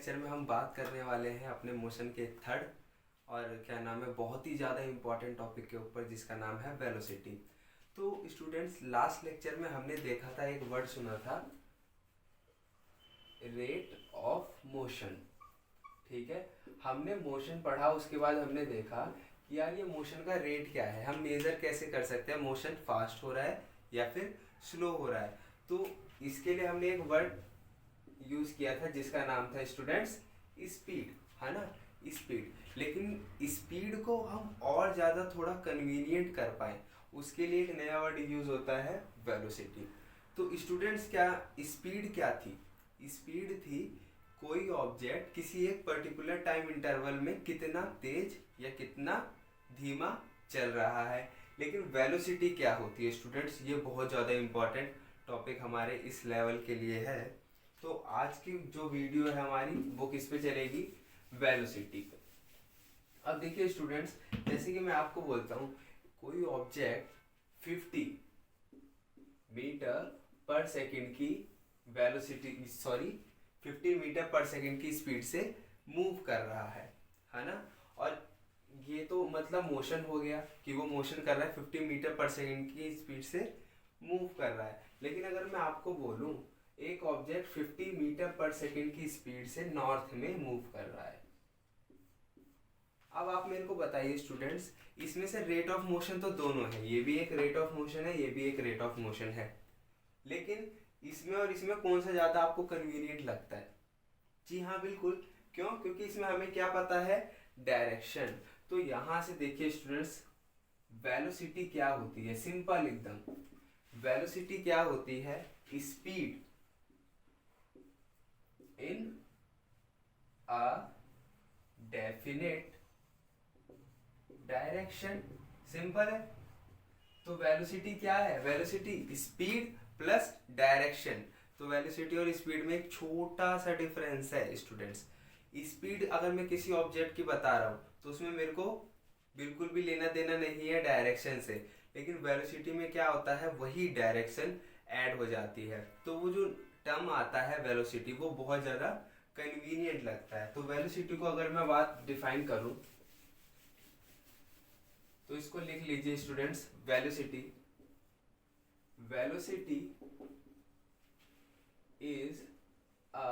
Lecture में हम बात करने वाले हैं अपने मोशन के थर्ड और क्या नाम है बहुत ही ज़्यादा इम्पॉर्टेंट टॉपिक के ऊपर जिसका नाम है वेलोसिटी। तो स्टूडेंट्स लास्ट लेक्चर में हमने देखा था, एक वर्ड सुना था, रेट ऑफ मोशन। ठीक है, हमने मोशन पढ़ा, उसके बाद हमने देखा कि यार ये मोशन का रेट क्या है, हम मेज़र कैसे कर सकते हैं मोशन फास्ट हो रहा है या फिर स्लो हो रहा है। तो इसके लिए हमने एक वर्ड यूज किया था जिसका नाम था स्टूडेंट्स स्पीड, है ना, स्पीड। लेकिन स्पीड को हम और ज़्यादा थोड़ा कन्वीनियंट कर पाए उसके लिए एक नया वर्ड यूज होता है वेलोसिटी। तो स्टूडेंट्स क्या स्पीड क्या थी? स्पीड थी कोई ऑब्जेक्ट किसी एक पर्टिकुलर टाइम इंटरवल में कितना तेज या कितना धीमा चल रहा है। लेकिन वेलोसिटी क्या होती है स्टूडेंट्स, ये बहुत ज़्यादा इम्पोर्टेंट टॉपिक हमारे इस लेवल के लिए है। तो आज की जो वीडियो है हमारी वो किस पे चलेगी? वेलोसिटी पे। अब देखिए स्टूडेंट्स, जैसे कि मैं आपको बोलता हूँ कोई ऑब्जेक्ट 50 मीटर पर सेकंड की वेलोसिटी 50 मीटर पर सेकंड की स्पीड से मूव कर रहा है ना। और ये तो मतलब मोशन हो गया कि वो मोशन कर रहा है 50 मीटर पर सेकंड की स्पीड से मूव कर रहा है। लेकिन अगर मैं आपको बोलूं एक ऑब्जेक्ट 50 मीटर पर सेकंड की स्पीड से नॉर्थ में मूव कर रहा है, अब आप मेरे को बताइए स्टूडेंट्स, इसमें से रेट ऑफ मोशन तो दोनों है, ये भी एक रेट ऑफ मोशन है, ये भी एक रेट ऑफ मोशन है, लेकिन इसमें और इसमें कौन सा ज़्यादा आपको कन्वीनियंट लगता है? जी हाँ बिल्कुल, क्यों? क्योंकि इसमें हमें क्या पता है? डायरेक्शन। तो यहाँ से देखिए स्टूडेंट्स, वेलोसिटी क्या होती है? सिंपल एकदम, वेलोसिटी क्या होती है? Speed in a definite direction. Simple है। तो वेलोसिटी क्या है? Velocity speed plus direction. तो वेलोसिटी और स्पीड में एक छोटा सा डिफरेंस है स्टूडेंट्स। स्पीड अगर मैं किसी ऑब्जेक्ट की बता रहा हूँ तो उसमें मेरे को बिल्कुल भी लेना देना नहीं है डायरेक्शन से, लेकिन वेलोसिटी में क्या होता है, वही डायरेक्शन ऐड हो जाती है। तो वो जो टर्म आता है वेलोसिटी वो बहुत ज़्यादा कन्वीनियंट लगता है। तो वेलोसिटी को अगर मैं बात डिफाइन करूँ तो इसको लिख लीजिए students, velocity velocity is a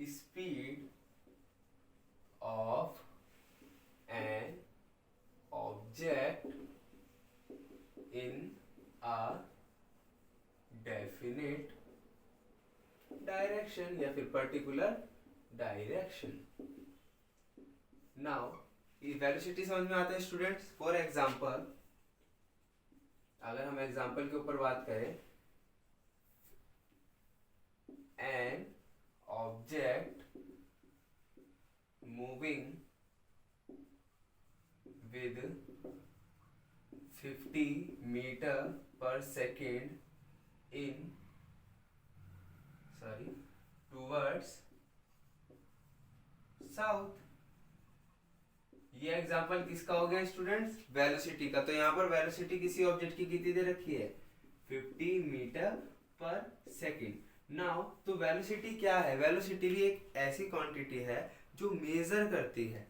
speed of an object in a definite direction या फिर particular direction. Now ये वेलोसिटी समझ में आता है स्टूडेंट्स? फॉर एग्जाम्पल, अगर हम एग्जाम्पल के ऊपर बात करें, an object moving with 50 meter per second towards south. ये एग्जांपल किसका हो गया स्टूडेंट्स? वेलोसिटी का। तो यहाँ पर वेलोसिटी किसी ऑब्जेक्ट की कितनी दे रखी है? 50 मीटर पर सेकेंड। नाउ तो वेलोसिटी क्या है? वेलोसिटी भी एक ऐसी क्वांटिटी है जो मेजर करती है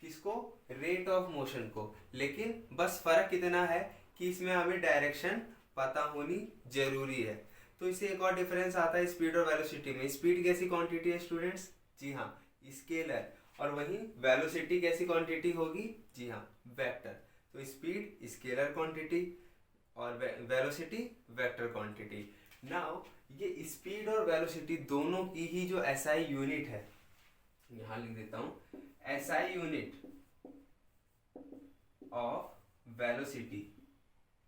किसको? रेट ऑफ मोशन को। लेकिन बस फर्क कितना है कि इसमें हमें डायरेक्शन पता होनी जरूरी है। तो इससे एक और डिफरेंस आता है स्पीड और वेलोसिटी में। स्पीड कैसी क्वांटिटी है स्टूडेंट्स? जी हाँ, स्केलर। और वहीं वेलोसिटी कैसी क्वांटिटी होगी? जी हाँ, वेक्टर। तो स्पीड स्केलर क्वांटिटी और वेलोसिटी वेक्टर क्वांटिटी। नाउ ये स्पीड और वेलोसिटी दोनों की ही जो एसआई यूनिट है, यहां लिख देता हूं, एसआई यूनिट ऑफ वेलोसिटी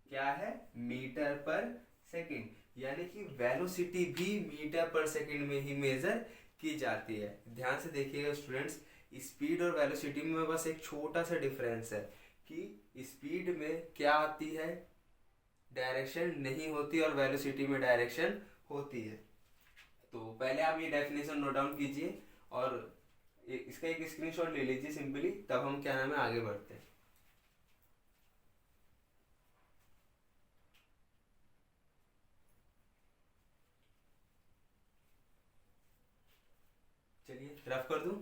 क्या है? मीटर पर सेकंड। यानी कि वेलोसिटी भी मीटर पर सेकंड में ही मेजर की जाती है। ध्यान से देखिएगा स्टूडेंट्स, स्पीड और वेलोसिटी में बस एक छोटा सा डिफरेंस है कि स्पीड में क्या आती है? डायरेक्शन नहीं होती और वेलोसिटी में डायरेक्शन होती है। तो पहले आप ये डेफिनेशन नोट डाउन कीजिए और इसका एक स्क्रीनशॉट ले लीजिए सिंपली, तब हम क्या नाम है आगे बढ़ते हैं। चलिए रफ कर दूं?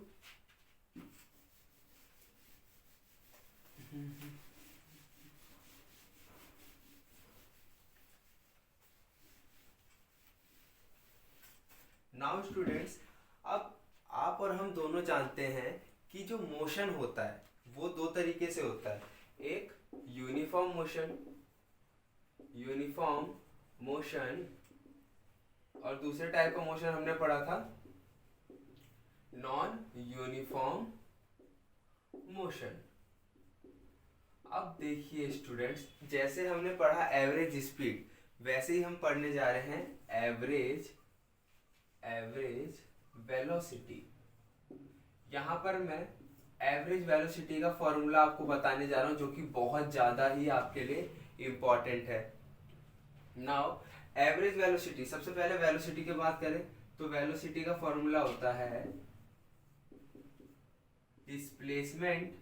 नाउ स्टूडेंट्स, अब आप और हम दोनों जानते हैं कि जो मोशन होता है वो दो तरीके से होता है। एक यूनिफॉर्म मोशन, यूनिफॉर्म मोशन, और दूसरे टाइप का मोशन हमने पढ़ा था नॉन यूनिफॉर्म मोशन। अब देखिए स्टूडेंट्स, जैसे हमने पढ़ा एवरेज स्पीड, वैसे ही हम पढ़ने जा रहे हैं एवरेज वेलोसिटी। यहां पर मैं एवरेज वेलोसिटी का फॉर्मूला आपको बताने जा रहा हूं, जो कि बहुत ज्यादा ही आपके लिए इंपॉर्टेंट है। नाउ एवरेज वेलोसिटी, सबसे पहले वेलोसिटी की बात करें तो वेलोसिटी का फॉर्मूला होता है डिस्प्लेसमेंट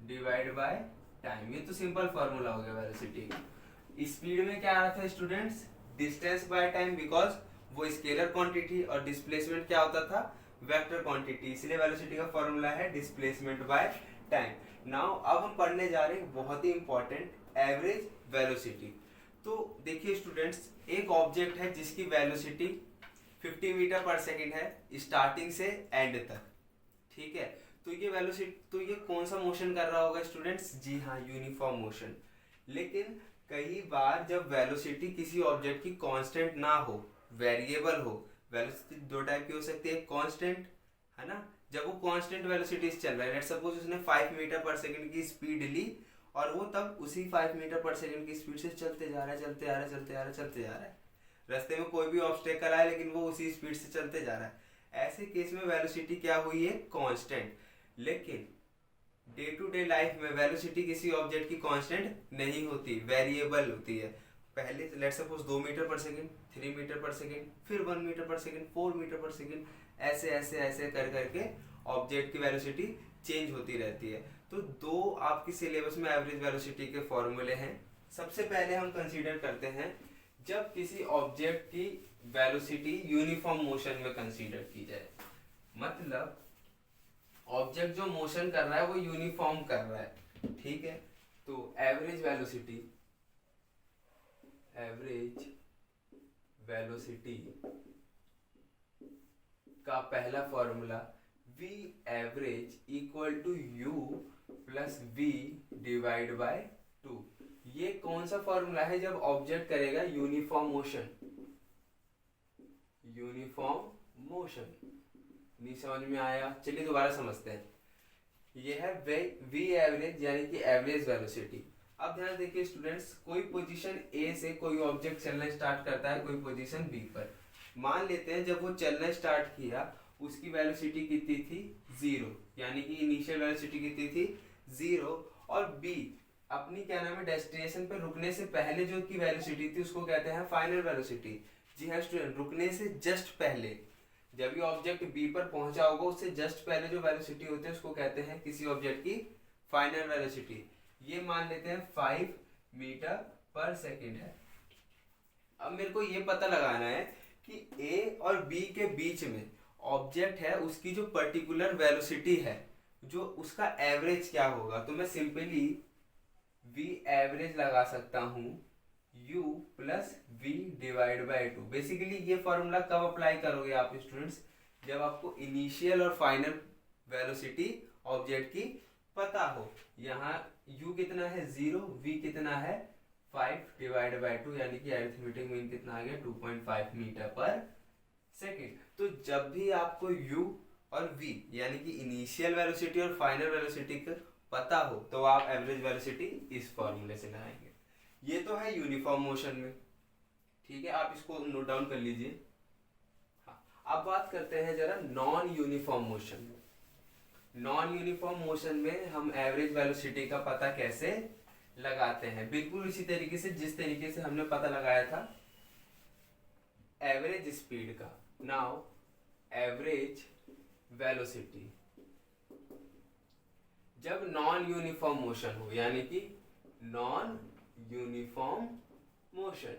डिवाइड बाय टाइम। ये तो सिंपल फॉर्मूला हो गया वेलोसिटी का। स्पीड में क्या आ रहा था students? Distance by time, because वो स्केलर क्वांटिटी, और डिस्प्लेसमेंट क्या होता था? वेक्टर क्वांटिटी, इसलिए वेलोसिटी का फॉर्मूला है डिस्प्लेसमेंट बाय टाइम। नाउ अब हम पढ़ने जा रहे हैं बहुत ही इंपॉर्टेंट एवरेज वेलोसिटी। तो देखिए स्टूडेंट्स, एक ऑब्जेक्ट है जिसकी वेलोसिटी 50 मीटर पर सेकेंड है स्टार्टिंग से एंड तक, ठीक है। तो ये वेलोसिटी, तो ये कौन सा मोशन कर रहा होगा स्टूडेंट्स? जी हाँ, यूनिफॉर्म मोशन। लेकिन कई बार जब वेलोसिटी किसी ऑब्जेक्ट की कांस्टेंट ना हो, वेरिएबल हो, वेलोसिटी दो टाइप की हो सकती है, कांस्टेंट, है ना, जब वो कांस्टेंट वेलोसिटी से चल रहा है, लेट्स सपोज उसने 5 मीटर पर सेकंड की स्पीड ली और वो तब उसी 5 मीटर पर सेकंड की स्पीड से चलते जा रहा है, चलते आ रहा है, चलते आ रहा है, चलते जा रहा है। रास्ते में कोई भी ऑब्स्टेकल आए लेकिन वो उसी स्पीड से चलते जा रहा है। ऐसे केस में वेलोसिटी क्या हुई है? कांस्टेंट। लेकिन डे टू डे लाइफ में वेलोसिटी किसी ऑब्जेक्ट की कांस्टेंट नहीं होती, वेरिएबल होती है। पहले लेट्स सपोज 2 मीटर पर सेकंड, 3 मीटर पर सेकंड, फिर 1 मीटर पर सेकंड, 4 मीटर पर सेकंड, ऐसे ऐसे ऐसे कर करके ऑब्जेक्ट की वेलोसिटी चेंज होती रहती है। तो दो आपकी सिलेबस में एवरेज वेलोसिटी के फॉर्मूले हैं। सबसे पहले हम कंसीडर करते हैं जब किसी ऑब्जेक्ट की वेलोसिटी यूनिफॉर्म मोशन में कंसीडर की जाए, मतलब ऑब्जेक्ट जो मोशन कर रहा है वो यूनिफॉर्म कर रहा है, ठीक है। तो एवरेज वेलोसिटी का पहला formula v average equal to u plus v divide by 2। ये कौन सा फॉर्मूला है जब ऑब्जेक्ट करेगा यूनिफॉर्म मोशन? नहीं समझ में आया? चलिए दोबारा समझते हैं। ये है v एवरेज यानी कि एवरेज वेलोसिटी। अब ध्यान देखिए स्टूडेंट्स, कोई पोजीशन A से कोई ऑब्जेक्ट चलना स्टार्ट करता है कोई पोजीशन B पर। मान लेते हैं जब वो चलना स्टार्ट किया उसकी वेलोसिटी कितनी थी? 0, यानी कि इनिशियल वेलोसिटी कितनी थी? 0। और B अपनी क्या नाम है डेस्टिनेशन पर रुकने से पहले जो की वेलोसिटी थी उसको कहते हैं फाइनल वेलोसिटी। जी हाँ स्टूडेंट, रुकने से जस्ट पहले, जब ये ऑब्जेक्ट बी पर पहुंचा होगा उससे जस्ट पहले जो वेलोसिटी होती है उसको कहते हैं किसी ऑब्जेक्ट की फाइनल वेलोसिटी। ये मान लेते हैं 5 मीटर पर सेकंड है। अब मेरे को ये पता लगाना है कि ए और बी के बीच में ऑब्जेक्ट है उसकी जो पर्टिकुलर वेलोसिटी है, जो उसका एवरेज क्या होगा। तो मैं सिंपली वी एवरेज लगा सकता हूं u plus v divide by 2। Basically ये फॉर्मूला कब अप्लाई करोगे आप स्टूडेंट्स? जब आपको इनिशियल और फाइनल वेलोसिटी ऑब्जेक्ट की पता हो। यहाँ u कितना है? 0, v कितना है? 5 डिवाइड बाई 2, यानी कि अरिथमेटिक मीन कितना आ गया? 2.5 मीटर पर सेकेंड। तो जब भी आपको u और v यानी कि इनिशियल वेलोसिटी और फाइनल वेलोसिटी का पता हो तो आप एवरेज वेलोसिटी इस फॉर्मूले से लगाएंगे। ये तो है यूनिफॉर्म मोशन में, ठीक है, आप इसको नोट डाउन कर लीजिए। हाँ, अब बात करते हैं जरा नॉन यूनिफॉर्म मोशन में। नॉन यूनिफॉर्म मोशन में हम एवरेज वेलोसिटी का पता कैसे लगाते हैं? बिल्कुल इसी तरीके से जिस तरीके से हमने पता लगाया था एवरेज स्पीड का। नाउ एवरेज वेलोसिटी जब नॉन यूनिफॉर्म मोशन हो, यानी कि नॉन यूनिफॉर्म मोशन,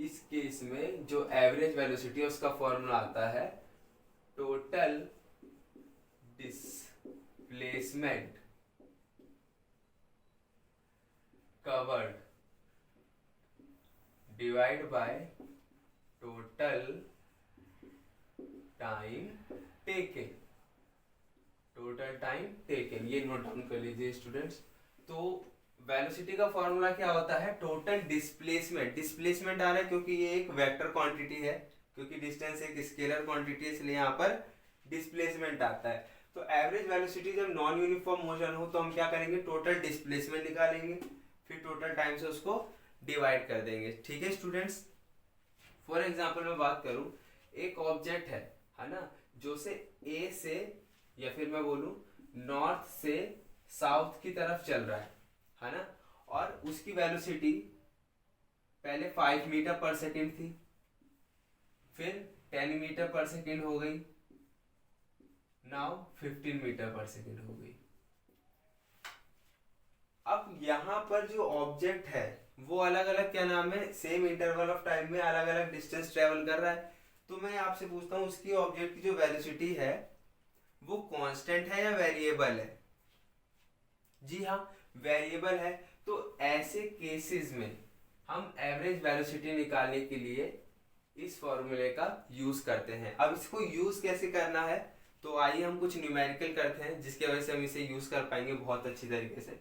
इस केस में जो एवरेज वेलोसिटी है उसका फॉर्मूला आता है total displacement covered divide by total time taken. Total time taken, ये नोट डाउन कर लीजिए स्टूडेंट्स। तो वेलोसिटी का फॉर्मूला क्या होता है? Total displacement. डिस्प्लेसमेंट आ रहा है क्योंकि ये एक वेक्टर क्वांटिटी है, क्योंकि डिस्टेंस एक स्केलर क्वांटिटी है, इसलिए यहाँ पर डिस्प्लेसमेंट आता है। तो एवरेज वेलोसिटी जब नॉन यूनिफॉर्म मोशन हो तो हम क्या करेंगे? टोटल डिस्प्लेसमेंट निकालेंगे, फिर टोटल टाइम से उसको डिवाइड कर देंगे। ठीक है स्टूडेंट्स। फॉर एग्जाम्पल मैं बात करूं, एक ऑब्जेक्ट है ना, जो से ए से या फिर मैं बोलूं नॉर्थ से साउथ की तरफ चल रहा है ना, और उसकी वेलोसिटी पहले 5 मीटर पर सेकेंड थी, फिर 10 मीटर पर सेकेंड हो गई, नाउ 15 मीटर पर सेकेंड हो गई। अब यहाँ पर जो ऑब्जेक्ट है वो अलग अलग क्या नाम है, सेम इंटरवल ऑफ टाइम में अलग अलग डिस्टेंस ट्रेवल कर रहा है। तो मैं आपसे पूछता हूँ उसकी ऑब्जेक्ट की जो वेलोसिटी है वो कांस्टेंट है या वेरिएबल है? जी हाँ, वेरिएबल है। तो ऐसे केसेस में हम एवरेज वेलोसिटी निकालने के लिए इस फॉर्मूले का यूज करते हैं। अब इसको यूज कैसे करना है, तो आइए हम कुछ न्यूमेरिकल करते हैं जिसकी वजह से हम इसे यूज कर पाएंगे बहुत अच्छी तरीके से।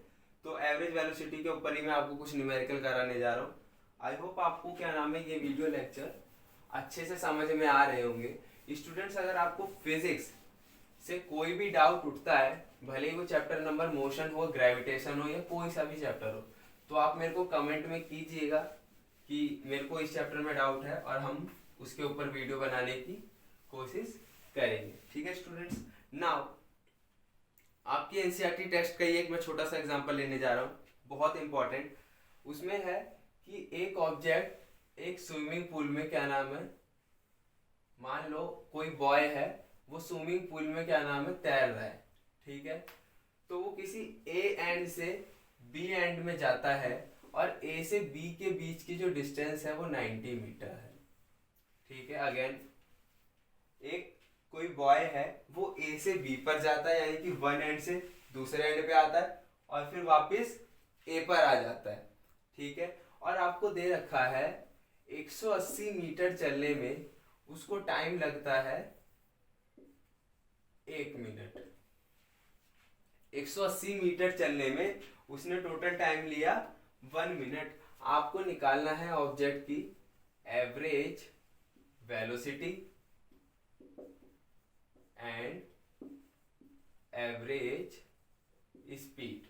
तो एवरेज वेलोसिटी के ऊपर ही मैं आपको कुछ न्यूमेरिकल कराने जा रहा हूँ। आई होप आपको क्या नाम है, ये वीडियो लेक्चर अच्छे से समझ में आ रहे होंगे। स्टूडेंट्स, अगर आपको फिजिक्स से कोई भी डाउट उठता है, भले ही वो चैप्टर नंबर मोशन हो, ग्रेविटेशन हो या कोई सा भी चैप्टर हो, तो आप मेरे को कमेंट में कीजिएगा कि मेरे को इस चैप्टर में डाउट है और हम उसके ऊपर वीडियो बनाने की कोशिश करेंगे। ठीक है स्टूडेंट्स। नाउ आपकी एनसीईआरटी टेक्स्ट का एक मैं छोटा सा एग्जांपल लेने जा रहा हूँ, बहुत इंपॉर्टेंट। उसमें है कि एक ऑब्जेक्ट एक स्विमिंग पूल में क्या नाम है, मान लो कोई बॉय है, वो स्विमिंग पूल में क्या नाम है तैर रहा है। ठीक है, तो वो किसी ए एंड से बी एंड में जाता है और ए से बी के बीच की जो डिस्टेंस है वो 90 मीटर है। ठीक है, अगेन एक कोई बॉय है, वो ए से बी पर जाता है, यानी कि वन एंड से दूसरे एंड पे आता है और फिर वापस ए पर आ जाता है। ठीक है, और आपको दे रखा है 180 मीटर चलने में उसको टाइम लगता है 1 मिनट। 180 मीटर चलने में उसने टोटल टाइम लिया 1 मिनट। आपको निकालना है ऑब्जेक्ट की average velocity and average speed.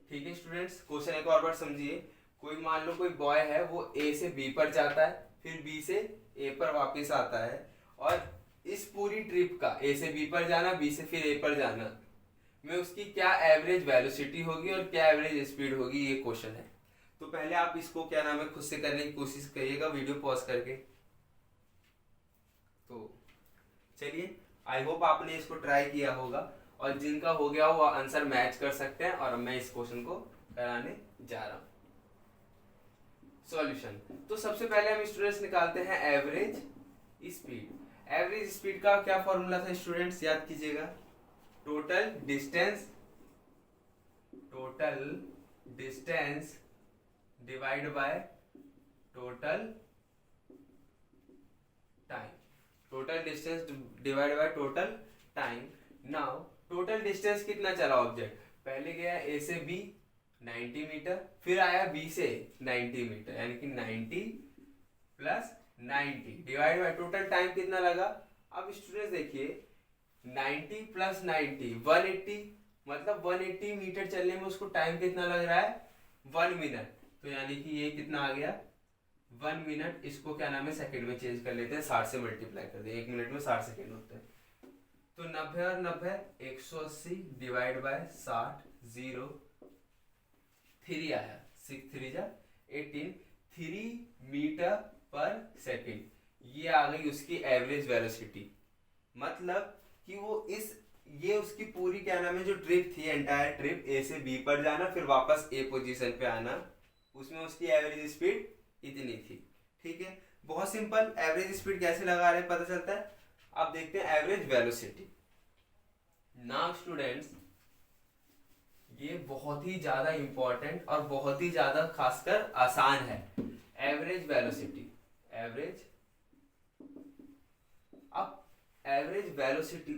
ठीक है स्टूडेंट्स, क्वेश्चन एक और बार समझिए। कोई मान लो कोई बॉय है, वो ए से बी पर जाता है, फिर बी से ए पर वापस आता है, और इस पूरी ट्रिप का ए से बी पर जाना, बी से फिर ए पर जाना में उसकी क्या एवरेज वेलोसिटी होगी और क्या एवरेज स्पीड होगी, ये क्वेश्चन है। तो पहले आप इसको क्या नाम है खुद से करने की कोशिश करिएगा वीडियो पॉज करके। तो चलिए, आई होप आपने इसको ट्राई किया होगा और जिनका हो गया वो आंसर मैच कर सकते हैं। और मैं इस क्वेश्चन को कराने जा रहा हूं। सॉल्यूशन, तो सबसे पहले हम स्टूडेंट्स निकालते हैं एवरेज स्पीड। एवरेज स्पीड का क्या फॉर्मूला था स्टूडेंट्स, याद कीजिएगा, total distance divide by total time. Total distance divide by total time. Now total distance कितना चला ऑब्जेक्ट, पहले गया ए से बी 90 मीटर, फिर आया बी से 90 मीटर, यानी कि 90 plus 90 divide by total time कितना लगा। अब स्टूडेंट्स देखिए, 90 प्लस 90 180, मतलब 180 मीटर चलने में उसको टाइम कितना लग रहा है 1 मिनट। तो यानी कि ये कितना आ गया 1 मिनट। इसको क्या नाम है सेकंड में चेंज कर लेते हैं, 60 से मल्टीप्लाई कर दे, 1 मिनट में 60 सेकंड होते हैं। तो 90 और 90 180 डिवाइड बाय 60, 0 3 आया, 6 3 जा 18, 3 मीटर पर सेकंड। ये आ गई उसकी एवरेज वेलोसिटी। मतलब कि वो ये उसकी पूरी क्या नाम है जो ट्रिप थी, एंटायर ट्रिप ए से बी पर जाना फिर वापस ए पोजीशन पे आना, उसमें उसकी एवरेज स्पीड इतनी थी। ठीक है, बहुत सिंपल। एवरेज स्पीड कैसे लगा रहे हैं पता चलता है। अब देखते हैं एवरेज वेलोसिटी। नाउ स्टूडेंट्स, ये बहुत ही ज्यादा इंपॉर्टेंट और बहुत ही ज्यादा खासकर आसान है। एवरेज वेलोसिटी, एवरेज, अब एवरेज वेलोसिटी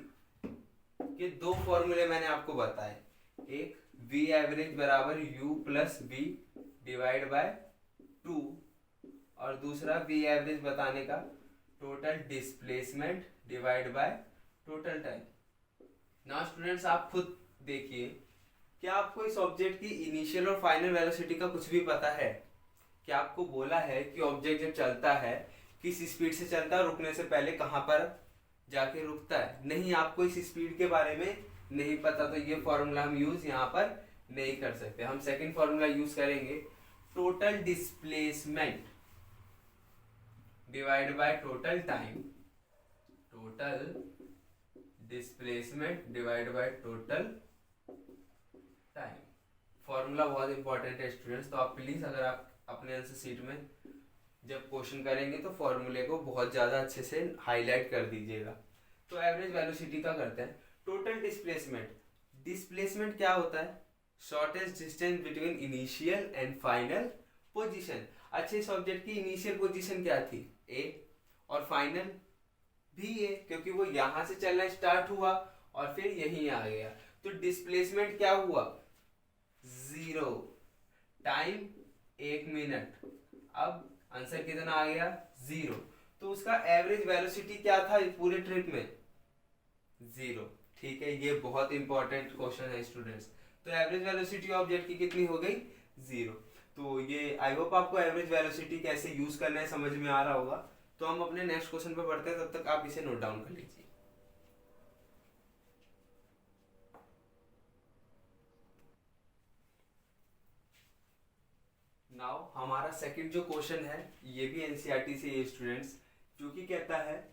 के दो फॉर्मूले मैंने आपको बताए। एक v एवरेज बराबर u plus v divide by 2, और दूसरा v एवरेज बताने का total displacement divide by total time. Now students, आप खुद देखिए, क्या आपको इस ऑब्जेक्ट की इनिशियल और फाइनल वेलोसिटी का कुछ भी पता है? क्या आपको बोला है कि ऑब्जेक्ट जब चलता है किस स्पीड से चलता है, रुकने से पहले कहाँ पर जाके रुकता है? नहीं, आपको इस स्पीड के बारे में नहीं पता, तो ये फॉर्मूला हम यूज यहाँ पर नहीं कर सकते। हम सेकंड फॉर्मूला यूज करेंगे, total displacement divide by total time. Total displacement divide by total time. Formula बहुत इंपॉर्टेंट है स्टूडेंट्स, तो आप प्लीज अगर आप अपने आंसर शीट में जब क्वेश्चन करेंगे तो फॉर्मूले को बहुत ज़्यादा अच्छे से हाईलाइट कर दीजिएगा। तो एवरेज वेलोसिटी का करते हैं। टोटल डिस्प्लेसमेंट, डिस्प्लेसमेंट क्या होता है? Shortest distance between initial and final position. अच्छे, इस ऑब्जेक्ट की इनिशियल पोजीशन क्या थी? ए, और फाइनल भी ए, क्योंकि वो यहाँ से चलना स्टार्ट हुआ और फिर यहीं आ गया। तो डिस्प्लेसमेंट क्या हुआ? 0। Time 1 minute. अब आंसर कितना आ गया? 0। तो उसका एवरेज वेलोसिटी क्या था पूरे ट्रिप में? 0। ठीक है, ये बहुत इंपॉर्टेंट क्वेश्चन है स्टूडेंट्स। तो एवरेज वेलोसिटी ऑब्जेक्ट की कितनी हो गई? 0। तो ये आई होप आपको एवरेज वेलोसिटी कैसे यूज करना है समझ में आ रहा होगा। तो हम अपने नेक्स्ट क्वेश्चन पे बढ़ते हैं, तब तक आप इसे नोट डाउन कर लीजिए। नाउ हमारा सेकंड जो क्वेश्चन है, ये भी एनसीईआरटी से है स्टूडेंट्स, जो कि कहता है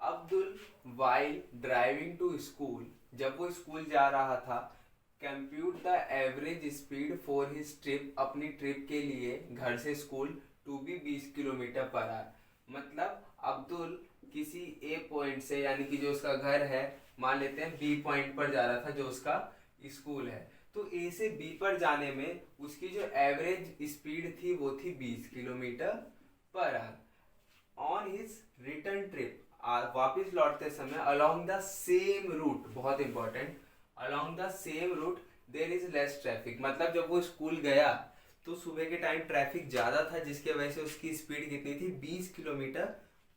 Abdul while driving to school, जब वो स्कूल जा रहा था, compute the average speed for his trip, अपनी ट्रिप के लिए घर से school to be 20 kilometre per hour. मतलब अब्दुल किसी ए पॉइंट से, यानी कि जो उसका घर है, मान लेते हैं बी पॉइंट पर जा रहा था जो उसका स्कूल है। तो ए से बी पर जाने में उसकी जो एवरेज स्पीड थी वो थी 20 kilometre per hour. On his return trip, वापिस लौटते समय, अलोंग द सेम रूट, बहुत important, along the same route there is less traffic. मतलब जब वो स्कूल गया तो सुबह के टाइम ट्रैफिक ज़्यादा था, जिसके वजह से उसकी स्पीड कितनी थी? 20 किलोमीटर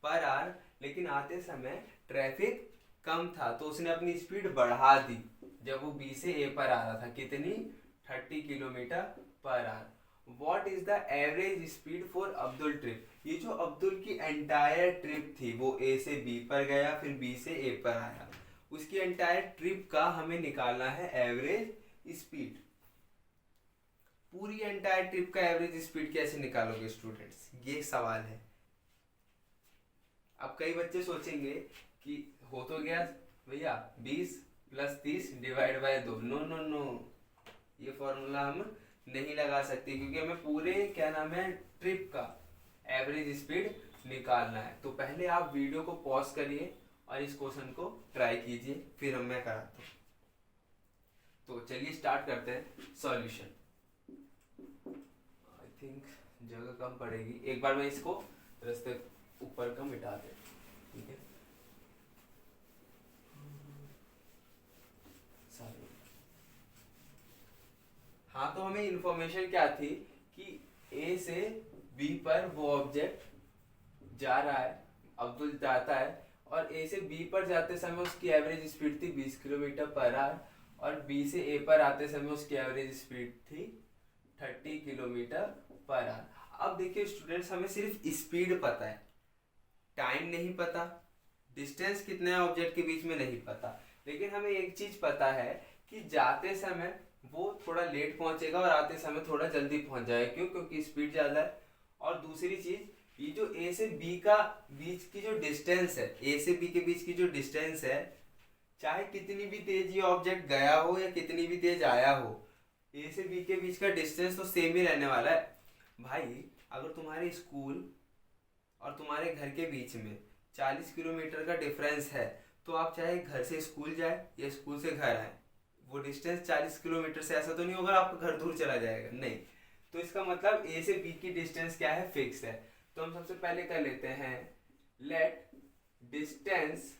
पर आवर। लेकिन आते समय ट्रैफिक कम था, तो उसने अपनी स्पीड बढ़ा दी जब वो बी से ए पर आ रहा था। कितनी? 30 kilometre per our. What is the average speed for Abdul trip? ये जो अब्दुल की एंटायर ट्रिप थी, वो ए से बी पर गया, फिर बी से ए पर आया, उसकी एंटायर ट्रिप का हमें निकालना है एवरेज स्पीड। पूरी एंटायर ट्रिप का एवरेज स्पीड कैसे निकालोगे स्टूडेंट्स? ये सवाल है। अब कई बच्चे सोचेंगे कि हो तो गया भैया 20 plus 30 divide by 2। No no no, ये फॉर्मूला हम नहीं लगा सकते, क्योंकि हमें पूरे क्या नाम है ट्रिप का एवरेज स्पीड निकालना है। तो पहले आप वीडियो को पॉज करिए और इस क्वेश्चन को ट्राई कीजिए, फिर मैं कराता हूँ। तो चलिए स्टार्ट करते हैं सॉल्यूशन। आई थिंक जगह कम पड़ेगी, एक बार मैं इसको रास्ते ऊपर का मिटा दे, ठीक है। हाँ, तो हमें इंफॉर्मेशन क्या थी कि ए से बी पर वो ऑब्जेक्ट जा रहा है, अब्दुल जाता है, और ए से बी पर जाते समय उसकी एवरेज स्पीड थी 20 किलोमीटर पर आवर, और बी से ए पर आते समय उसकी एवरेज स्पीड थी 30 किलोमीटर पर आवर। अब देखिए स्टूडेंट्स, हमें सिर्फ स्पीड पता है, टाइम नहीं पता, डिस्टेंस कितना है ऑब्जेक्ट के बीच में नहीं पता। लेकिन हमें एक चीज पता है कि जाते समय वो थोड़ा लेट पहुंचेगा और आते समय थोड़ा जल्दी पहुंच जाएगा। क्यों? क्योंकि स्पीड ज्यादा है। और दूसरी चीज, ये जो ए से बी का बीच की जो डिस्टेंस है, ए से बी के बीच की जो डिस्टेंस है, चाहे कितनी भी तेज ये ऑब्जेक्ट गया हो या कितनी भी तेज आया हो, ए से बी के बीच का डिस्टेंस तो सेम ही रहने वाला है। भाई अगर तुम्हारे स्कूल और तुम्हारे घर के बीच में 40 किलोमीटर का डिफरेंस है, तो आप चाहे घर से स्कूल जाए या स्कूल से घर आए, वो डिस्टेंस 40 किलोमीटर से ऐसा तो नहीं होगा आपका घर दूर चला जाएगा, नहीं। तो इसका मतलब ए से बी की डिस्टेंस क्या है, फिक्स है। तो हम सबसे पहले कर लेते हैं, let distance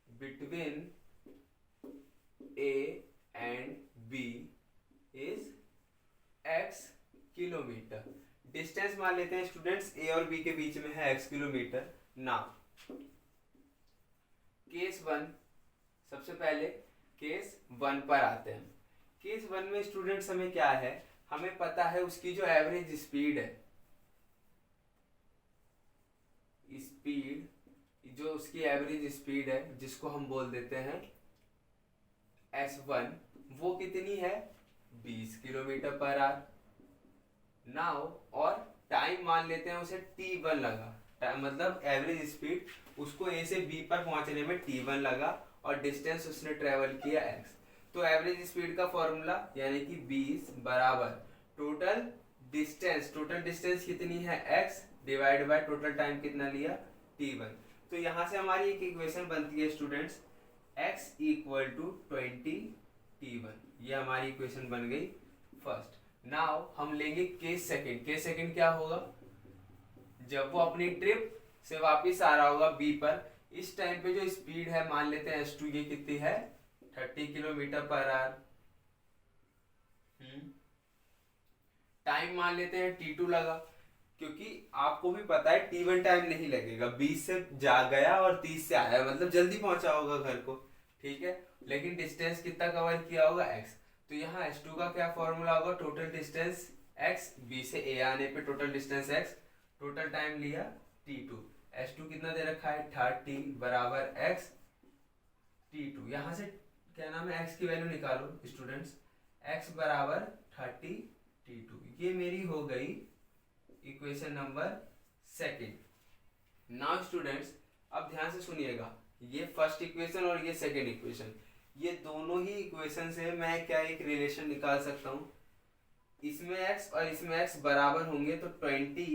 between A and B is x kilometre. Distance मान लेते हैं स्टूडेंट्स, ए और बी के बीच में है x kilometre. Now case one, सबसे पहले केस वन पर आते हैं। केस वन में स्टूडेंट्स हमें क्या है, हमें पता है उसकी जो एवरेज स्पीड है, स्पीड जो उसकी एवरेज स्पीड है जिसको हम बोल देते हैं s1, वो कितनी है 20 किलोमीटर पर आवर। नाउ और टाइम मान लेते हैं उसे t1 लगा, मतलब एवरेज स्पीड उसको ए से बी पर पहुंचने में t1 लगा और डिस्टेंस उसने ट्रेवल किया x। तो एवरेज स्पीड का फॉर्मूला यानी कि 20 बराबर टोटल डिस्टेंस कितनी है x divide by total time कितना लिया t1। तो यहां से हमारी एक इक्वेशन बनती है students, x equal to 20 t1, ये हमारी इक्वेशन बन गई फर्स्ट। नाउ हम लेंगे केस सेकंड। केस सेकंड क्या होगा, जब वो अपनी ट्रिप से वापस आ रहा होगा बी पर, इस टाइम पे जो स्पीड है मान लेते हैं s2, ये कितनी है 30 किलोमीटर पर आवर। टाइम मान लेते हैं t2 लगा, क्योंकि आपको भी पता है t1 टाइम नहीं लगेगा, 20 से जा गया और 30 से आया, मतलब जल्दी पहुंचा होगा घर को, ठीक है। लेकिन डिस्टेंस कितना कवर किया होगा x। तो यहाँ s2 का क्या फॉर्मूला होगा, टोटल डिस्टेंस x, b से a आने पे total distance x, total time लिया t2। s2 कितना दे रखा है 30 बराबर x t2। यहाँ से क्या नाम है x की वैल्यू निकालो स्टूडेंट्स, x बराबर 30 t2। ये मेरी हो गई equation number second. Now students अब ध्यान से सुनिएगा, ये फर्स्ट इक्वेशन और ये सेकंड इक्वेशन, ये दोनों ही इक्वेशन से मैं क्या एक रिलेशन निकाल सकता हूँ, इसमें x और इसमें x बराबर होंगे तो 20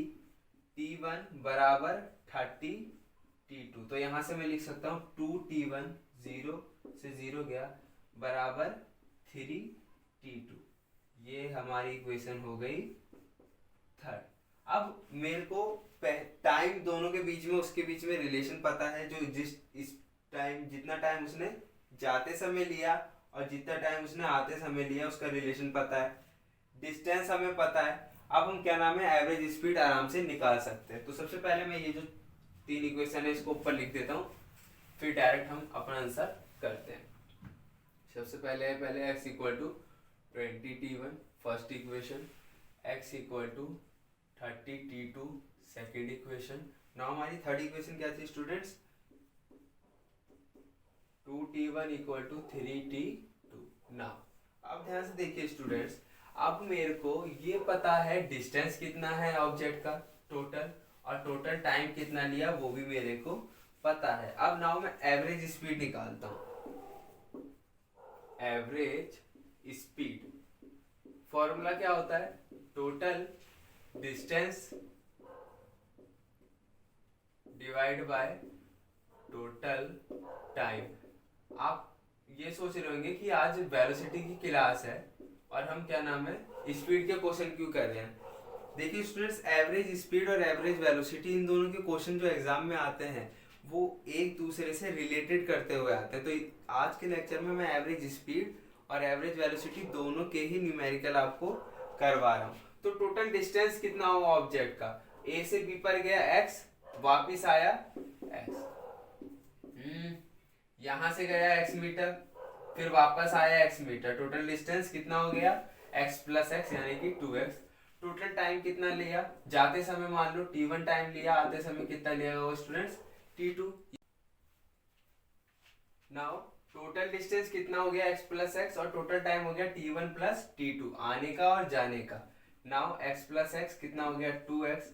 t1 बराबर 30 t2। तो यहाँ से मैं लिख सकता हूँ 2t1, 0 से 0 गया, बराबर 3 t2। ये हमारी इक्वेशन हो गई थर्ड। अब मेरे को टाइम दोनों के बीच में, उसके बीच में रिलेशन पता है, जो इस टाइम जितना टाइम उसने जाते समय लिया और जितना टाइम उसने आते समय लिया उसका रिलेशन पता है, डिस्टेंस हमें पता है। अब हम क्या नाम है एवरेज स्पीड आराम से निकाल सकते हैं। तो सबसे पहले मैं ये जो तीन इक्वेशन है इसको ऊपर लिख देता हूँ, फिर डायरेक्ट हम अपना आंसर करते हैं। सबसे पहले x equal to 20 t1 first equation, x equal to 30 t2 second equation. Now हमारी थर्ड इक्वेशन क्या थी students, 2t1 equal to 3t2। Now अब ध्यान से देखिए स्टूडेंट्स, अब मेरे को ये पता है डिस्टेंस कितना है ऑब्जेक्ट का टोटल, और टोटल टाइम कितना लिया वो भी मेरे को पता है। अब नाउ मैं एवरेज स्पीड निकालता हूं। एवरेज स्पीड फॉर्मूला क्या होता है, total distance divide by total time. आप ये सोच रहे होंगे कि आज वेलोसिटी की क्लास है और हम क्या नाम है स्पीड के क्वेश्चन क्यों कर रहे हैं। देखिए स्टूडेंट्स, एवरेज स्पीड और एवरेज वेलोसिटी इन दोनों के क्वेश्चन जो एग्जाम में आते हैं वो एक दूसरे से रिलेटेड करते हुए आते हैं। तो आज के लेक्चर में मैं एवरेज स्पीड और एवरेज वेलोसिटी दोनों के ही न्यूमेरिकल आपको करवा रहा हूँ। तो टोटल डिस्टेंस कितना हुआ ऑब्जेक्ट का, ए से बी पर गया x, वापिस आया x, यहां से गया x मीटर, फिर वापस आया x मीटर, टोटल डिस्टेंस कितना हो गया x प्लस x यानी कि 2x। टोटल टाइम कितना लिया, जाते समय मान लो t1 टाइम लिया, आते समय कितना लिया होगा students t2। Now total distance कितना हो गया x प्लस x और टोटल टाइम हो गया t1 प्लस t2, आने का और जाने का। नाउ x प्लस x कितना हो गया 2x।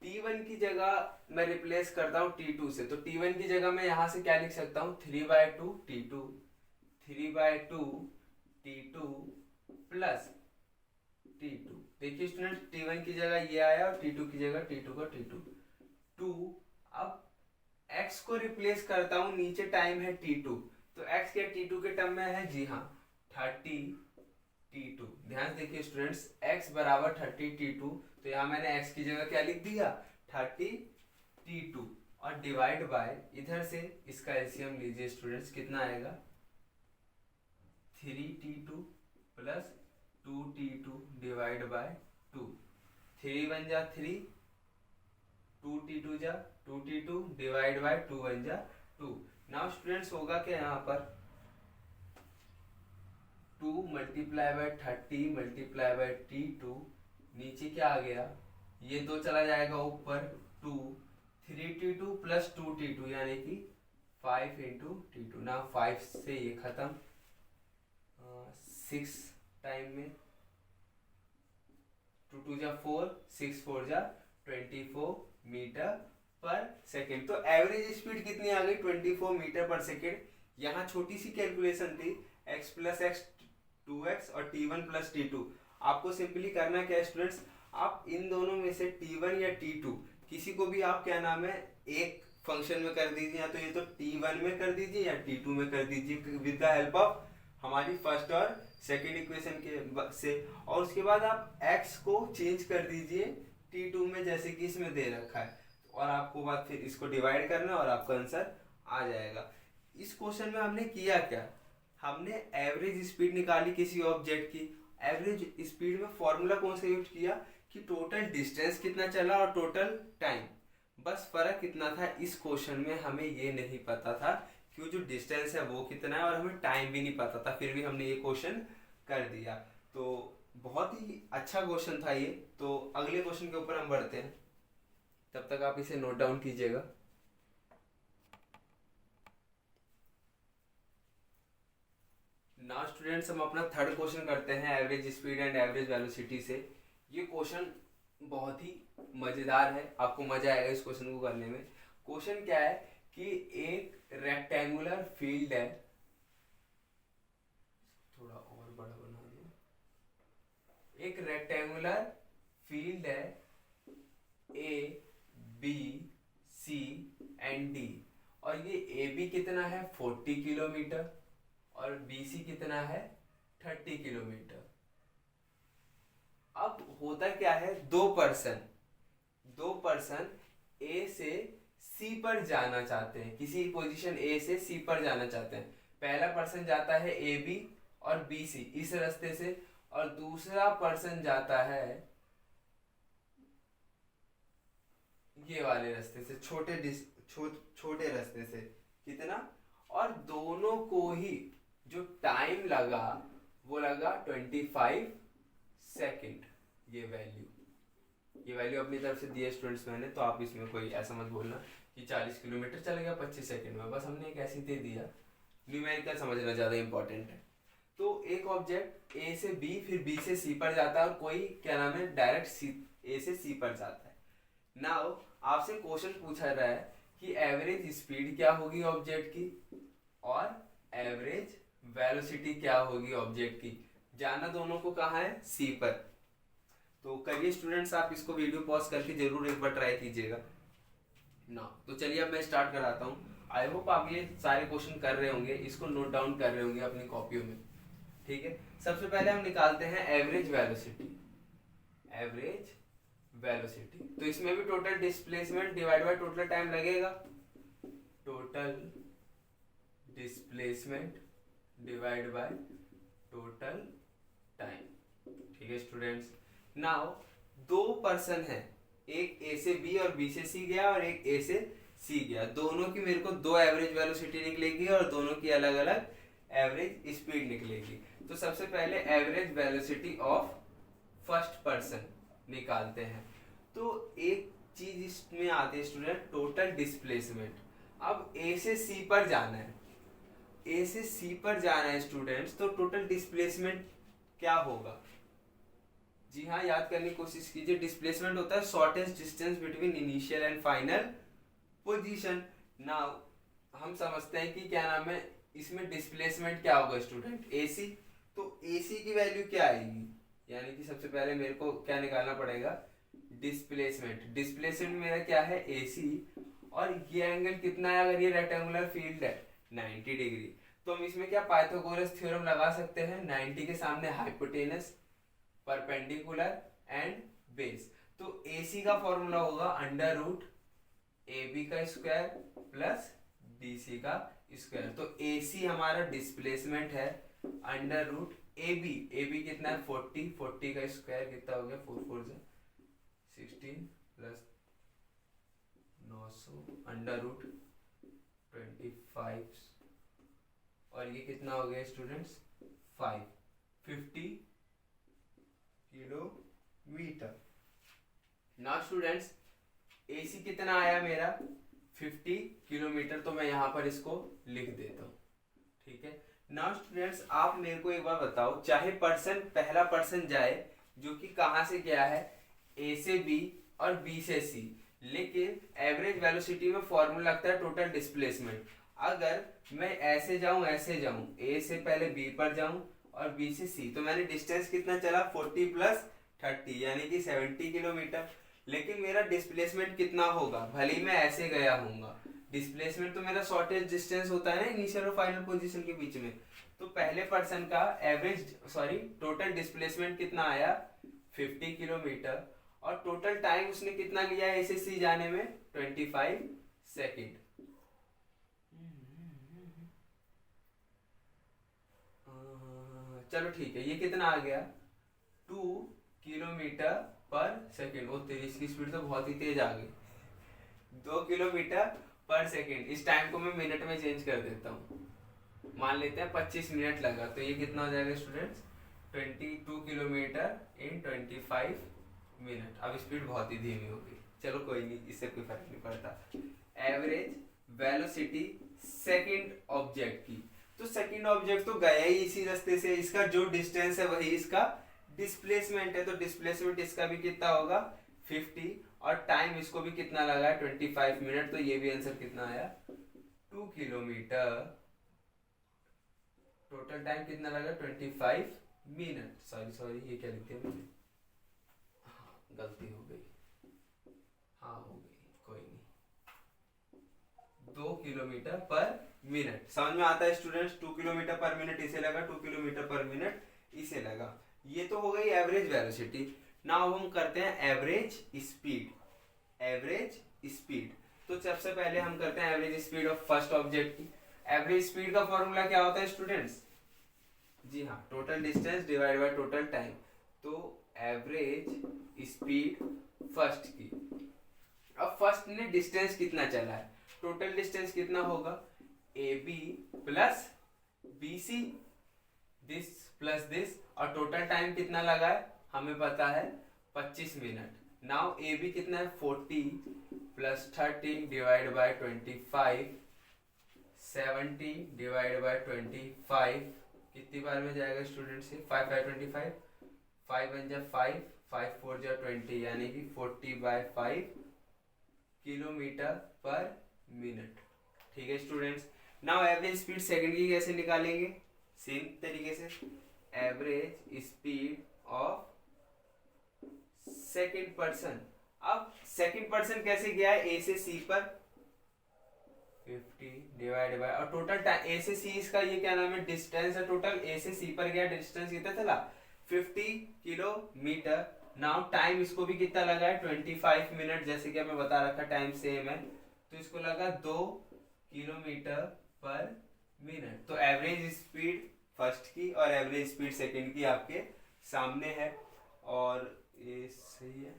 t1 की जगह मैं रिप्लेस करता हूँ t2 से, तो t1 की जगह मैं यहाँ से क्या लिख सकता हूँ 3/2 t2, 3/2 t2 प्लस T2। देखिए स्टूडेंट, T1 की जगह ये आया और T2 की जगह T2 का T2 2। अब x को रिप्लेस करता हूँ, नीचे टाइम है T2, तो x क्या T2 के टर्म में है? जी हाँ, 30 T2। ध्यान से देखिए स्टूडेंट्स, x बराबर 30 T2, तो यहाँ मैंने x की जगह क्या लिख दिया? 30 T2, और डिवाइड बाय, इधर से इसका एलसीएम लीजिए स्टूडेंट्स, कितना आएगा? 3T2 plus 2T2 divide by 2। 3 1 जा 3, 2T2 जा 2T2 डिवाइड बाय 2 1 जा 2। नाउ स्टूडेंट्स होगा क्या यहाँ पर? 2 multiply by 30 multiply by T2, नीचे क्या आ गया? ये 2 चला जाएगा ऊपर, 2 3T2 प्लस 2T2 यानी कि 5 इंटू T2। ना 5 से ये खत्म, 6 टाइम में, 2 2 जा 4, 6 4 जा 24 मीटर पर सेकेंड। तो एवरेज स्पीड कितनी आ गई? 24 मीटर पर सेकेंड। यहाँ छोटी सी कैलकुलेशन थी, x प्लस एक्स 2x और T1 प्लस T2। आपको सिंपली करना क्या है स्टूडेंट्स, आप इन दोनों में से T1 या T2 किसी को भी आप क्या नाम है एक फंक्शन में कर दीजिए, या तो ये तो T1 में कर दीजिए या T2 में कर दीजिए विद द हेल्प ऑफ हमारी फर्स्ट और सेकेंड इक्वेशन के से। और उसके बाद आप x को चेंज कर दीजिए T2 में, जैसे कि इसमें दे रखा है, और आपको बाद फिर इसको डिवाइड करना है और आपका आंसर आ जाएगा। इस क्वेश्चन में हमने किया क्या? हमने एवरेज स्पीड निकाली किसी ऑब्जेक्ट की। एवरेज स्पीड में फॉर्मूला कौन सा यूज किया कि टोटल डिस्टेंस कितना चला और टोटल टाइम। बस फर्क कितना था, इस क्वेश्चन में हमें ये नहीं पता था कि वो जो डिस्टेंस है वो कितना है, और हमें टाइम भी नहीं पता था, फिर भी हमने ये क्वेश्चन कर दिया। तो बहुत ही अच्छा क्वेश्चन था ये। तो अगले क्वेश्चन के ऊपर हम बढ़ते हैं, तब तक आप इसे नोट डाउन कीजिएगा। नाउ स्टूडेंट्स, हम अपना थर्ड क्वेश्चन करते हैं average speed and average velocity से। ये क्वेश्चन बहुत ही मजेदार है, आपको मजा आएगा इस क्वेश्चन को करने में। क्वेश्चन क्या है कि एक रेक्टेंगुलर फील्ड है, थोड़ा और बड़ा बना दिया। एक रेक्टेंगुलर फील्ड है A B C and D, और ये ए बी कितना है 40 किलोमीटर और बी सी कितना है 30 किलोमीटर। अब होता क्या है, दो पर्सन ए से सी पर जाना चाहते हैं, किसी पोजीशन ए से सी पर जाना चाहते हैं। पहला पर्सन जाता है ए बी और बी सी इस रास्ते से, और दूसरा पर्सन जाता है ये वाले रास्ते से, छोटे रास्ते से। कितना? और दोनों को ही जो टाइम लगा वो लगा 25 सेकेंड। ये वैल्यू अपनी तरफ से दी है स्टूडेंट्स मैंने, तो आप इसमें कोई ऐसा मत बोलना कि 40 किलोमीटर चल गया 25 सेकेंड में, बस हमने एक ऐसी दे दिया। न्यूमेरिकल समझना ज़्यादा इंपॉर्टेंट है। तो एक ऑब्जेक्ट ए से बी फिर बी से सी पर जाता है, और कोई क्या नाम है डायरेक्ट ए से सी पर जाता है। नाउ आपसे क्वेश्चन पूछा रहा है कि एवरेज स्पीड क्या होगी ऑब्जेक्ट की और एवरेज वेलोसिटी क्या होगी ऑब्जेक्ट की। जाना दोनों को कहाँ है? सी पर। तो करिए स्टूडेंट्स, आप इसको वीडियो पॉज करके जरूर एक बार ट्राई कीजिएगा ना। तो चलिए अब मैं स्टार्ट कराता हूँ। आई होप आप ये सारे क्वेश्चन कर रहे होंगे, इसको नोट डाउन कर रहे होंगे अपनी कॉपियों में। ठीक है, सबसे पहले हम निकालते हैं एवरेज वेलोसिटी। तो इसमें भी total displacement divide by total time लगेगा। Total displacement divide by total time. ठीक है स्टूडेंट्स, नाउ दो पर्सन है, एक ए से बी और बी से सी गया और एक ए से सी गया। दोनों की मेरे को दो एवरेज वेलोसिटी निकलेगी और दोनों की अलग अलग एवरेज स्पीड निकलेगी। तो सबसे पहले average velocity of first person निकालते हैं। तो एक चीज इसमें आती है स्टूडेंट, टोटल डिस्प्लेसमेंट। अब ए से सी पर जाना है, ए से सी पर जाना है स्टूडेंट्स, तो टोटल डिस्प्लेसमेंट क्या होगा? जी हाँ, याद करने की कोशिश कीजिए। डिस्प्लेसमेंट होता है shortest distance between initial and final position. Now हम समझते हैं कि क्या नाम है इसमें डिस्प्लेसमेंट क्या होगा स्टूडेंट? एसी। तो एसी की वैल्यू क्या आएगी? यानी कि सबसे पहले मेरे को क्या निकालना पड़ेगा, डिस्प्लेसमेंट। डिस्प्लेसमेंट मेरा क्या है, AC, और ये एंगल कितना है, अगर ये रेक्टेंगुलर फील्ड है 90 डिग्री, तो हम इसमें क्या पाइथागोरस थ्योरम लगा सकते हैं, 90 के सामने हाइपोटेनस, परपेंडिकुलर एंड बेस। तो AC का फॉर्मूला होगा अंडर रूट AB का स्क्वायर प्लस BC का स्क्वायर। तो AC हमारा डिस्प्लेसमेंट है, अंडर रूट AB कितना है 40, 40 का स्क्वायर कितना हो गया 4 4 16 प्लस 900 अंडर रूट 25, और ये कितना हो गया students 50 kilometre. Now students AC कितना आया मेरा 50 किलोमीटर, तो मैं यहाँ पर इसको लिख देता हूँ, ठीक है। नाउ स्टूडेंट्स आप मेरे को एक बार बताओ, चाहे पर्सन पहला पर्सन जाए जो कि कहाँ से गया है, A से B और B से C, लेकिन एवरेज वेलोसिटी में फॉर्मूला लगता है टोटल डिस्प्लेसमेंट। अगर मैं ऐसे जाऊं A से पहले B पर जाऊं और B से C, तो मैंने डिस्टेंस कितना चला 40 प्लस 30 यानी कि 70 किलोमीटर, लेकिन मेरा डिस्प्लेसमेंट कितना होगा, भले ही मैं ऐसे गया हूँगा, डिस्प्लेसमेंट तो मेरा शॉर्टेज डिस्टेंस होता है ना इनिशियल और फाइनल पोजीशन के बीच में। तो पहले पर्सन का टोटल डिस्प्लेसमेंट कितना आया 50 किलोमीटर, और टोटल टाइम उसने कितना लिया A से C जाने में 25 सेकेंड। चलो ठीक है, ये कितना आ गया 2 किलोमीटर पर सेकेंड। वो तेरी इसकी स्पीड तो बहुत ही तेज आ गई, 2 किलोमीटर पर सेकेंड। इस टाइम को मैं मिनट में चेंज कर देता हूँ, मान लेते हैं 25 मिनट लगा, तो ये कितना हो जाएगा स्टूडेंट्स 22 किलोमीटर इन 25 मिनट। अब स्पीड बहुत ही धीमी हो गई, चलो कोई नहीं, इससे कोई फर्क नहीं पड़ता। एवरेज वेलोसिटी सेकंड ऑब्जेक्ट की, तो सेकंड ऑब्जेक्ट तो गया ही इसी रास्ते से, इसका जो डिस्टेंस है वही इसका डिस्प्लेसमेंट है, तो डिस्प्लेसमेंट इसका भी कितना होगा 50, और टाइम इसको भी कितना लगा है 25 मिनट, तो ये भी आंसर कितना आया 2 किलोमीटर। टोटल टाइम कितना लगा 25 मिनट। सॉरी ये क्या लिख दिया मैंने, गलती हो गई, हाँ हो गई, कोई नहीं, 2 किलोमीटर पर मिनट। समझ में आता है स्टूडेंट्स, 2 किलोमीटर पर मिनट इसे लगा, 2 किलोमीटर पर मिनट इसे लगा। ये तो हो गई एवरेज वेलोसिटी। नाउ हम करते हैं एवरेज स्पीड। एवरेज स्पीड, तो सबसे पहले हम करते हैं average speed of first object की। एवरेज स्पीड का फॉर्मूला क्या होता है स्टूडेंट्स, जी हाँ, total distance divide by total time. तो एवरेज स्पीड फर्स्ट की, अब फर्स्ट ने डिस्टेंस कितना चला है, टोटल डिस्टेंस कितना होगा AB plus BC, this plus this, और टोटल टाइम कितना लगा है हमें पता है 25 मिनट। नाउ AB कितना है 40 plus 30 divide bye 25, 70 divide by 25, कितनी बार में जाएगा स्टूडेंट से 5 5 25, 5 1 जा 5, 5 4 जा 20, यानी कि 40/5 किलोमीटर पर मिनट। ठीक है students, now average speed second की कैसे निकालेंगे, सेम तरीके से average speed of second person. अब सेकंड पर्सन कैसे गया है A से C पर 50 डिवाइड बाय, और टोटल टाइम A से C इसका ये क्या नाम है डिस्टेंस है, टोटल A से C पर गया डिस्टेंस कितना चला 50 किलोमीटर। नाउ टाइम इसको भी कितना लगा है 25 मिनट, जैसे कि हमें बता रखा टाइम सेम है, तो इसको लगा 2 किलोमीटर पर मिनट। तो एवरेज स्पीड फर्स्ट की और एवरेज स्पीड सेकंड की आपके सामने है, और ये सही है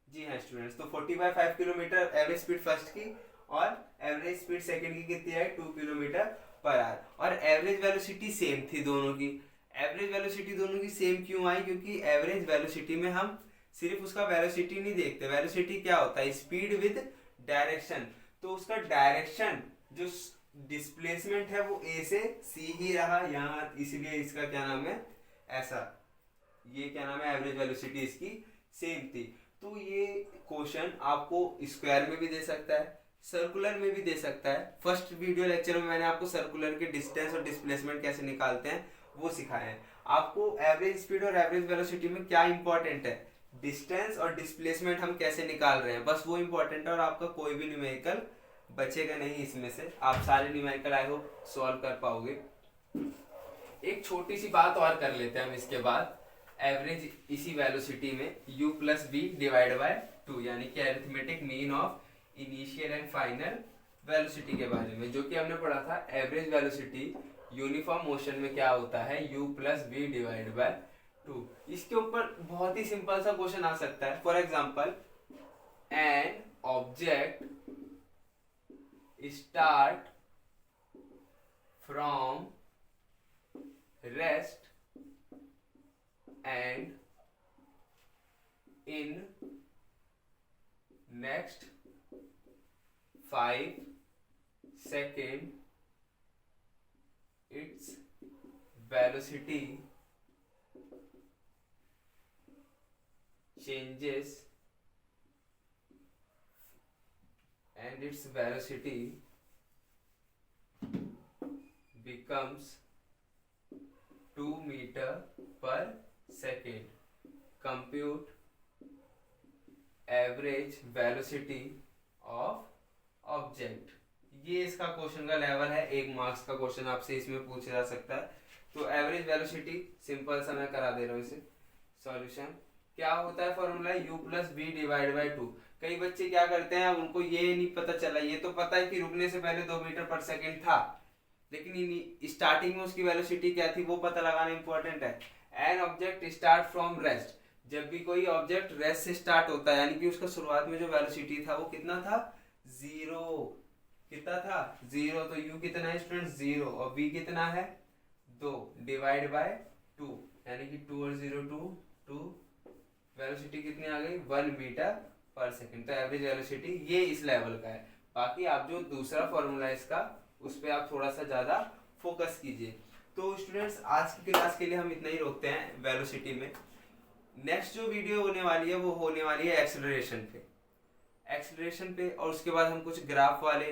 जी हाँ स्टूडेंट्स। तो 40/5 किलोमीटर एवरेज स्पीड फर्स्ट की, और एवरेज स्पीड सेकंड की कितनी है 2 किलोमीटर पर आवर, और एवरेज वेलोसिटी सेम थी दोनों की। एवरेज वेलोसिटी दोनों की सेम क्यों आई, क्योंकि एवरेज वेलोसिटी में हम सिर्फ उसका वेलोसिटी नहीं देखते, वेलोसिटी क्या होता है स्पीड विद डायरेक्शन, तो उसका डायरेक्शन जो डिस्प्लेसमेंट है वो A से C ही रहा यहाँ, इसलिए इसका क्या नाम है ऐसा, ये क्या नाम है एवरेज वेलोसिटी इसकी सेम थी। तो ये क्वेश्चन आपको स्क्वायर में भी दे सकता है, सर्कुलर में भी दे सकता है। फर्स्ट वीडियो लेक्चर में मैंने आपको सर्कुलर के डिस्टेंस और डिस्प्लेसमेंट कैसे निकालते हैं वो सिखाया है। आपको एवरेज स्पीड और एवरेज वेलोसिटी में क्या इंपॉर्टेंट है, डिस्टेंस और डिस्प्लेसमेंट हम कैसे निकाल रहे हैं, बस वो इंपॉर्टेंट है। और आपका कोई भी न्यूमेरिकल बचेगा नहीं इसमें से, आप सारे न्यूमेरिकल आई होप सॉल्व कर पाओगे। एक छोटी सी बात और कर लेते हैं हम इसके बाद, एवरेज इसी वेलोसिटी में u plus v divide by 2 यानी कि arithmetic mean of initial and final velocity के बारे में, जो कि हमने पढ़ा था एवरेज वेलोसिटी यूनिफॉर्म मोशन में क्या होता है u plus v divide by 2। इसके ऊपर बहुत ही सिंपल सा क्वेश्चन आ सकता है। For example, an object start from rest and in next 5 seconds its velocity changes and its velocity becomes 2 meter per second. Compute average velocity of object। ये इसका question का level है, 1 मार्क्स का question आपसे इसमें पूछा जा सकता है। तो एवरेज वेलोसिटी सिंपल सा मैं करा दे रहा हूँ इसे सॉल्यूशन। क्या होता है formula, u plus v divide by 2। कई बच्चे क्या करते हैं, उनको ये नहीं पता चला, ये तो पता है कि रुकने से पहले 2 मीटर पर सेकेंड था, लेकिन स्टार्टिंग में उसकी वेलोसिटी क्या थी वो पता लगाना इंपॉर्टेंट है। An object start from rest, जब भी कोई ऑब्जेक्ट रेस्ट से स्टार्ट होता है यानी कि उसका शुरुआत में जो वेलोसिटी था वो कितना था, 0। कितना था, 0। तो u कितना है स्टूडेंट, 0, और v कितना है, 2 डिवाइड बाय 2 यानी कि 2 और 0 2, वेलोसिटी कितनी आ गई, 1 मीटर पर सेकेंड। तो एवरेज वेलोसिटी ये इस लेवल का है। बाकी आप जो दूसरा फॉर्मूला है इसका, उस पर आप थोड़ा सा ज़्यादा फोकस कीजिए। तो स्टूडेंट्स आज की क्लास के लिए हम इतना ही रोकते हैं वेलोसिटी में। नेक्स्ट जो वीडियो होने वाली है वो होने वाली है एक्सेलरेशन पे, और उसके बाद हम कुछ ग्राफ वाले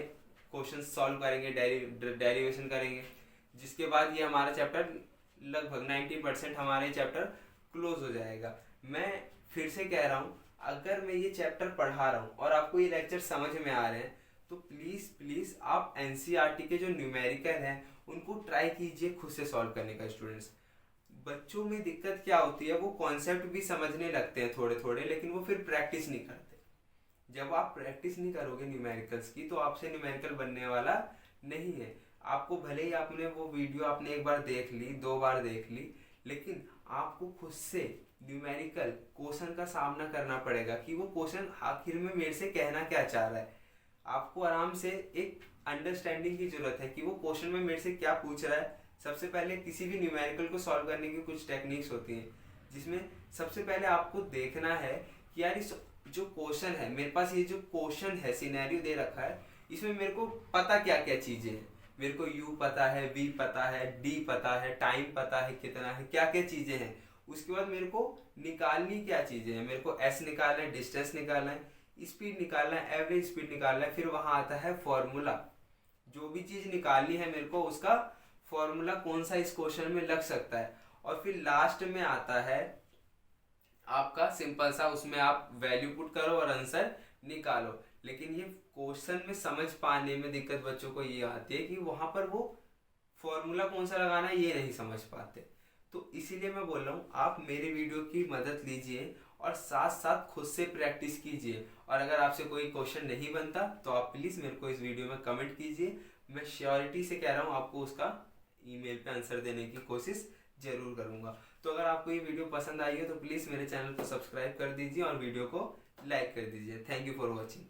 क्वेश्चन सॉल्व करेंगे, डेरिवेशन करेंगे, जिसके बाद ये हमारा चैप्टर लगभग 90% हमारे चैप्टर क्लोज हो जाएगा। मैं फिर से कह रहा हूँ, अगर मैं ये चैप्टर पढ़ा रहा हूँ और आपको ये लेक्चर समझ में आ रहे हैं तो प्लीज़ आप एनसीईआरटी के जो न्यूमेरिकल हैं उनको ट्राई कीजिए खुद से सॉल्व करने का। स्टूडेंट्स, बच्चों में दिक्कत क्या होती है, वो कॉन्सेप्ट भी समझने लगते हैं थोड़े थोड़े, लेकिन वो फिर प्रैक्टिस नहीं करते। जब आप प्रैक्टिस नहीं करोगे न्यूमेरिकल्स की तो आपसे न्यूमेरिकल बनने वाला नहीं है। आपको भले ही आपने वो वीडियो आपने 1 बार देख ली, 2 बार देख ली, लेकिन आपको खुद से न्यूमेरिकल क्वेश्चन का सामना करना पड़ेगा कि वो क्वेश्चन आखिर में मेरे से कहना क्या चाह रहा है। आपको आराम से एक अंडरस्टैंडिंग की जरूरत है कि वो क्वेश्चन में मेरे से क्या पूछ रहा है। सबसे पहले किसी भी न्यूमेरिकल को सॉल्व करने की कुछ टेक्निक्स होती हैं, जिसमें सबसे पहले आपको देखना है कि यार इस जो क्वेश्चन है मेरे पास, ये जो क्वेश्चन है सिनेरियो दे रखा है, इसमें मेरे को पता क्या क्या चीजें हैं। मेरे को u पता है, v पता है, d पता है, टाइम पता है कितना है, क्या क्या चीजें हैं। उसके बाद मेरे को निकालनी क्या चीजें हैं, मेरे को s निकालना है, डिस्टेंस निकालना है, स्पीड निकालना है, एवरेज स्पीड निकालना है। फिर वहां आता है फॉर्मूला, जो भी चीज निकालनी है मेरे को उसका फॉर्मूला कौन सा इस क्वेश्चन में लग सकता है। और फिर लास्ट में आता है आपका सिंपल सा, उसमें आप वैल्यू पुट करो और आंसर निकालो। लेकिन ये क्वेश्चन में समझ पाने में दिक्कत बच्चों को ये आती है कि वहां पर वो फॉर्मूला कौन सा लगाना है ये नहीं समझ पाते। तो इसीलिए मैं बोल रहा हूँ आप मेरे वीडियो की मदद लीजिए और साथ साथ खुद से प्रैक्टिस कीजिए। और अगर आपसे कोई क्वेश्चन नहीं बनता तो आप प्लीज़ मेरे को इस वीडियो में कमेंट कीजिए। मैं श्योरिटी से कह रहा हूँ आपको उसका ईमेल पे आंसर देने की कोशिश जरूर करूँगा। तो अगर आपको ये वीडियो पसंद आई हो तो प्लीज़ मेरे चैनल को सब्सक्राइब कर दीजिए और वीडियो को लाइक कर दीजिए। Thank you for watching.